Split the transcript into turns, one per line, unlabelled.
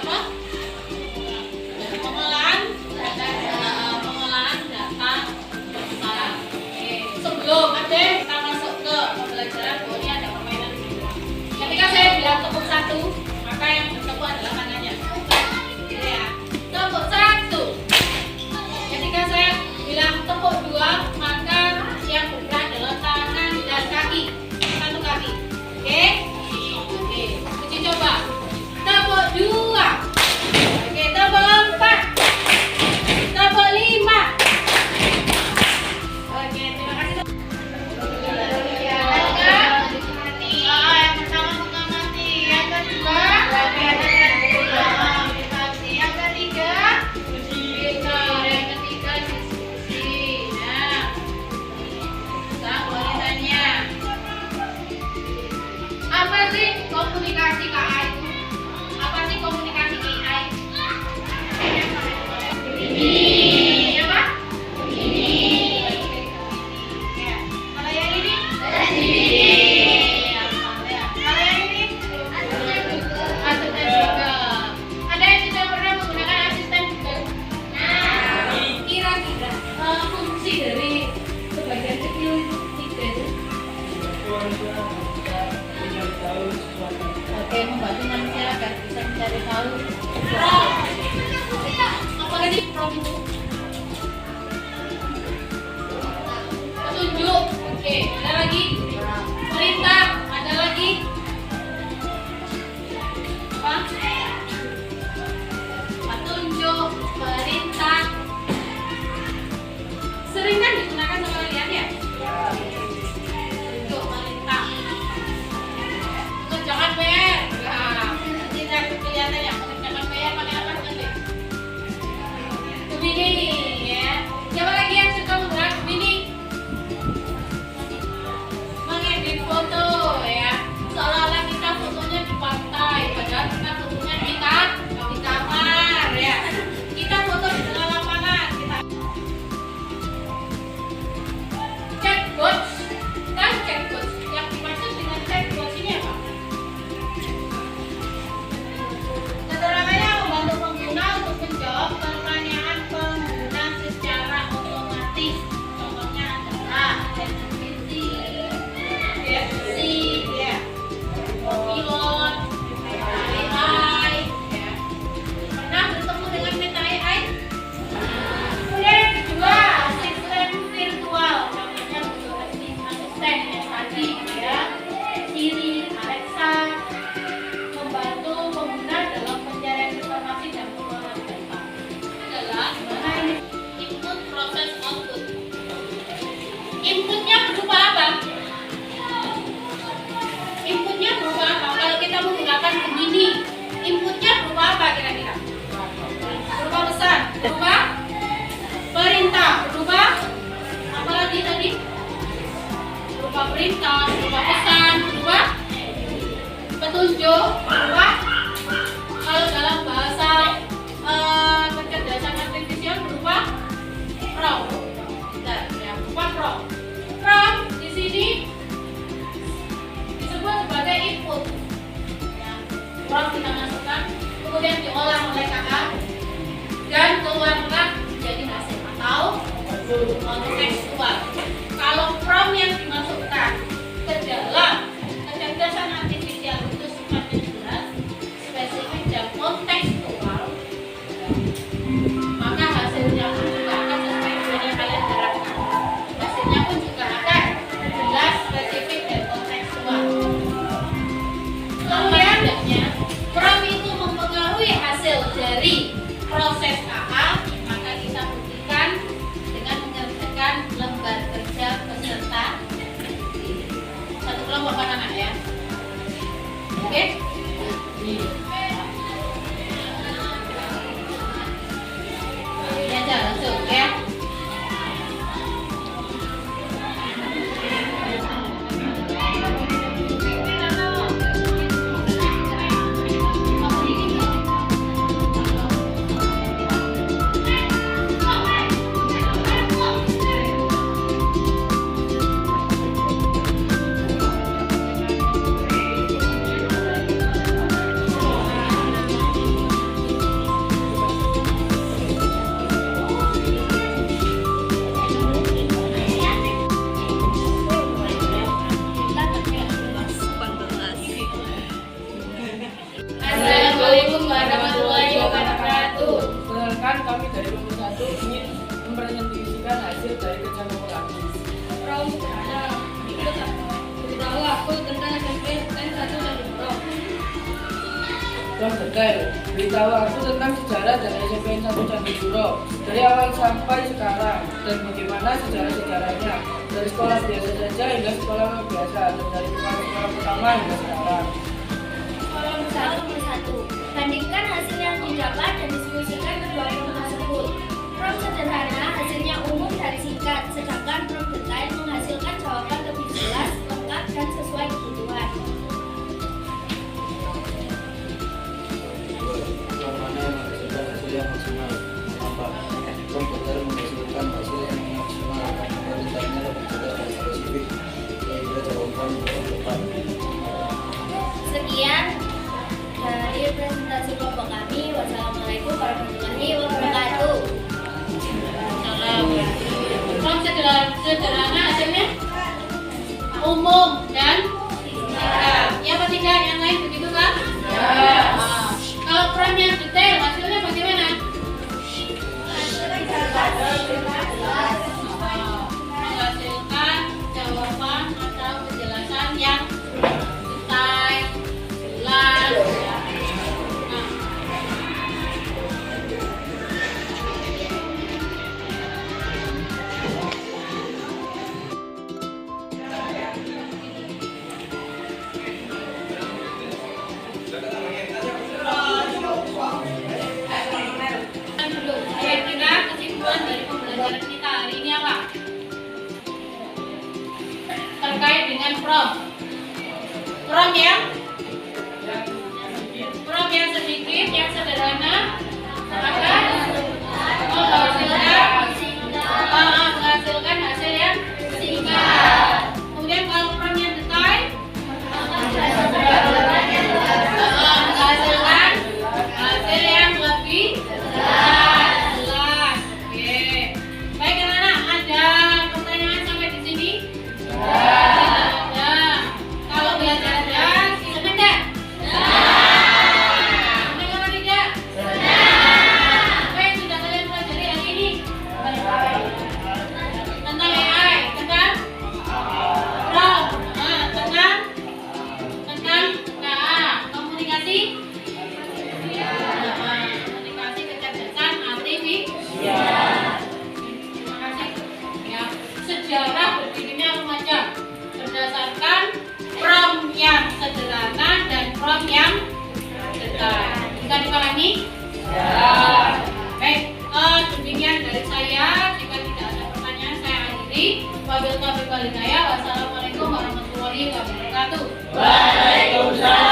apa? Pengolahan data besar. Oke. Sebelum kita masuk ke pembelajaran, ini ada permainan di sini. Ketika saya bilang tepuk 1, maka yang bertepuk adalah tangannya. Gitu ya. Tepuk 1. Ketika saya bilang tepuk 2, maka yang bergerak adalah tangan dan kaki. Satu kaki. Oke? Oke. Uji coba. Tepuk 2. Oke, tepuk 4. Tepuk 5. Oke, terima kasih. Yang pertama mengamati, yang kedua meditasi, yang ketiga pintar, yang ketiga diskusi. Nah, sekarang boleh tanya, apa sih komunikasi KA itu? Apa sih komunikasi KI? Ini apa? Ini. Ya. Kalau yang ini? Ya, kalau yang ini? Asisten juga. Ada yang sudah pernah menggunakan asisten juga? Nah, kira-kira fungsi dari sebagian kecil itu tiga itu? Oke, membantu manusia agar bisa mencari tahu. Apakah di prom itu? Petunjuk. Oke, ada lagi? Perintah. Ada lagi? Apa? Petunjuk, perintah. Sering kan digunakan sama kalian ya? Petunjuk, perintah. Kerjakan PR. Nah, tidak kelihatan ya. Kerjakan PR pakai apa nanti? Gemini ya. Siapa lagi yang suka menggerak Gemini? Mengedit foto ya. Seolah-olah kita fotonya di pantai, padahal kita fotonya di kamar ya. Kita foto di tengah lapangan. Kita chatbots. Kan chatbots. Yang dimaksud dengan chatbots ini apa? Keterangannya membantu pengguna untuk menjawab pertanyaan pengguna secara otomatis. Contohnya adalah ChatGPT, DeepSeek, ya, Copilot, Meta AI, ya. Pernah bertemu dengan Meta AI? Kemudian yang kedua, asisten virtual. Contohnya Google Assistant yang tadi, ya, Siri, Alexa, membantu pengguna dalam pencarian informasi dan pengolahan data. Adalah gimana ini? Input, proses, output. Inputnya berupa apa? Inputnya berupa apa? Kalau kita menggunakan Gemini, inputnya berupa apa kira-kira? Berupa pesan, berupa perintah, berupa apa lagi tadi? Berupa perintah, berupa pesan, berupa petunjuk, berupa kalau dalam bahasa kecerdasan artifisial berupa prompt. Bentar, ya, berupa prompt. Prompt di sini disebut sebagai input. Ya, prompt kita masukkan, kemudian diolah oleh KA dan keluarlah menjadi hasil atau tekstual. Kalau prompt yang dimasukkan ke dalam kecerdasan artifisial itu sifatnya jelas, spesifik dan kontekstual, maka hasilnya pun juga akan sesuai dengan yang kalian harapkan. Hasilnya pun juga akan jelas, spesifik dan kontekstual. Selanjutnya, prompt itu mempengaruhi hasil dari proses KA, maka kita buktikan dengan mengerjakan lembar kerja peserta. Satu kelompok anak ya. warahmatullahi wabarakatuh.
Perkenalkan, kami dari kelompok 1 ingin mempresentasikan hasil dari kerja kelompok kami.
Prom sederhana. Beritahu aku tentang SMP STM 1 dan 2.
Prom detail, beritahu aku tentang sejarah dari SMPN 1 Candi Suro dari awal sampai sekarang dan bagaimana sejarah-sejarahnya dari sekolah biasa saja hingga sekolah luar biasa dan dari sekolah pertama hingga sekarang.
Kolom nomor 1. Bandingkan hasil yang didapat dan diskusikan kedua prom tersebut. Prom sederhana hasilnya umum dari singkat, sedangkan prom detail menghasilkan jawaban lebih jelas, lengkap, dan sesuai kebutuhan.
Yang mana yang menghasilkan hasil yang maksimal? Apa? Komputer menghasilkan hasil yang maksimal karena detailnya lebih jelas dan spesifik sehingga jawaban lebih tepat.
Sekian dari presentasi kelompok kami. Wassalamualaikum warahmatullahi wabarakatuh.
Prom sederhana hasilnya umum dan singkat. Ya apa tidak? Yang lain begitu kan? Nah, kalau prom yang detail hasilnya bagaimana? Menghasilkan jawaban atau penjelasan yang detail, jelas. Kira-kira kesimpulan dari pembelajaran kita hari ini apa? Terkait dengan prom yang sedikit, yang sederhana, menghasilkan hasil yang singkat. Kemudian kalau prom yang detail, menghasilkan hasil yang lebih jelas. Oke. Baik anak-anak, ada pertanyaan sampai di sini? Ada. Kalau belajarnya senang enggak? Senang atau tidak? Apa yang sudah kalian pelajari hari ini? Tentang AI, tentang prom, tentang KA, komunikasi, komunikasi kecerdasan artifisial. Terima kasih. Ya, sejarah berdirinya remaja berdasarkan prom yang sederhana dan prom yang detail. Bisa dipahami? Ya. Baik, demikian dari saya. Jika tidak ada pertanyaan, saya akhiri. Wabillahi taufiq wal hidayah. Wassalamualaikum warahmatullahi wabarakatuh.
Waalaikumsalam.